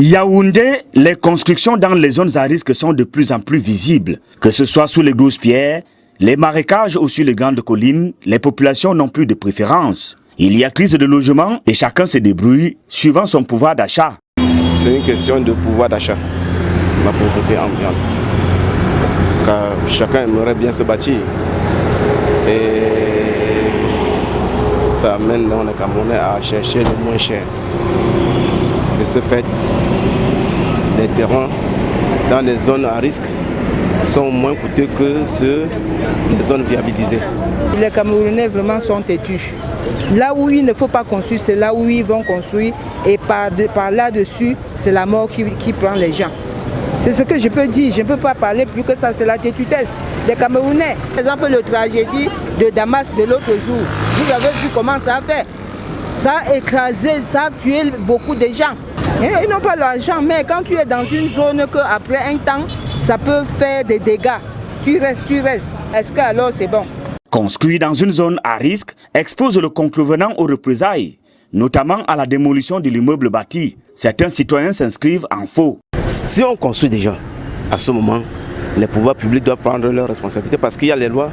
Yaoundé, les constructions dans les zones à risque sont de plus en plus visibles. Que ce soit sous les grosses pierres, les marécages ou sur les grandes collines, les populations n'ont plus de préférence. Il y a crise de logement et chacun se débrouille suivant son pouvoir d'achat. C'est une question de pouvoir d'achat, la pauvreté ambiante. Car chacun aimerait bien se bâtir. Et ça amène les Camerounais à chercher le moins cher. De ce fait, les terrains dans les zones à risque sont moins coûteux que ceux des zones viabilisées. Les Camerounais vraiment sont têtus. Là où il ne faut pas construire, c'est là où ils vont construire. Et par là-dessus, c'est la mort qui prend les gens. C'est ce que je peux dire. Je ne peux pas parler plus que ça. C'est la têtutesse des Camerounais. Par exemple, le tragédie de Damas de l'autre jour. Vous avez vu comment ça a fait. Ça a écrasé, ça a tué beaucoup de gens. Ils n'ont pas l'argent, mais quand tu es dans une zone qu'après un temps, ça peut faire des dégâts. Tu restes. Est-ce que alors c'est bon? Construire dans une zone à risque expose le contrevenant aux représailles, notamment à la démolition de l'immeuble bâti. Certains citoyens s'inscrivent en faux. Si on construit déjà, à ce moment, les pouvoirs publics doivent prendre leurs responsabilités parce qu'il y a les lois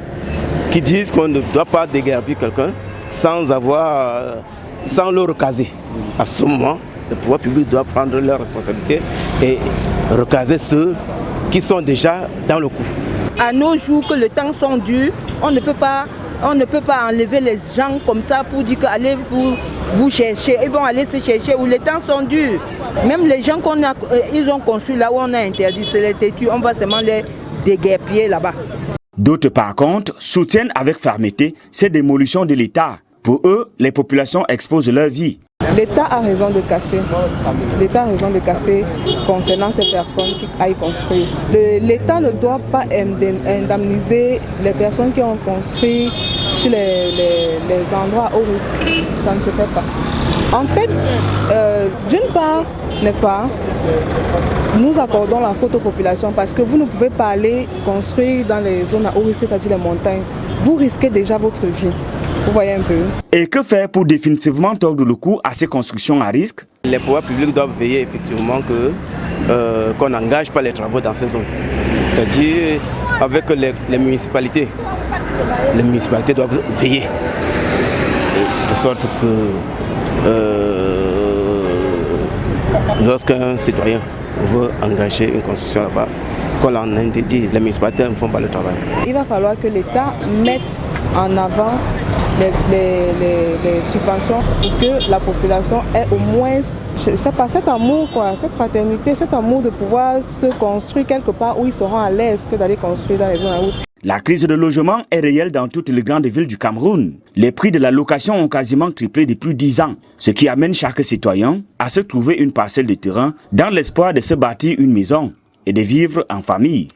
qui disent qu'on ne doit pas déguerpir quelqu'un sans le recaser. À ce moment, les pouvoirs publics doivent prendre leurs responsabilités et recaser ceux qui sont déjà dans le coup. À nos jours que le temps sont durs, on ne peut pas enlever les gens comme ça pour dire que allez vous chercher. Ils vont aller se chercher où les temps sont durs. Même les gens ils ont construit là où on a interdit, c'est les têtus, on va seulement les déguerpir là-bas. D'autres par contre soutiennent avec fermeté ces démolitions de l'État. Pour eux, les populations exposent leur vie. L'État a raison de casser. L'État a raison de casser concernant ces personnes qui aillent construire. L'État ne doit pas indemniser les personnes qui ont construit sur les endroits à haut risque. Ça ne se fait pas. En fait, d'une part, n'est-ce pas, nous accordons la faute aux populations parce que vous ne pouvez pas aller construire dans les zones à haut risque, c'est-à-dire les montagnes. Vous risquez déjà votre vie. Vous voyez un peu. Et que faire pour définitivement tordre le cou à ces constructions à risque? Les pouvoirs publics doivent veiller effectivement qu'on n'engage pas les travaux dans ces zones. C'est-à-dire avec les municipalités. Les municipalités doivent veiller. De sorte que lorsqu'un citoyen veut engager une construction là-bas, qu'on l'en interdise, les municipalités ne font pas le travail. Il va falloir que l'État mette en avant les subventions pour que la population ait au moins, je sais pas, cet amour, cette fraternité, cet amour de pouvoir se construire quelque part où ils seront à l'aise que d'aller construire dans les zones à risque. La crise de logement est réelle dans toutes les grandes villes du Cameroun. Les prix de la location ont quasiment triplé depuis 10 ans, ce qui amène chaque citoyen à se trouver une parcelle de terrain dans l'espoir de se bâtir une maison et de vivre en famille.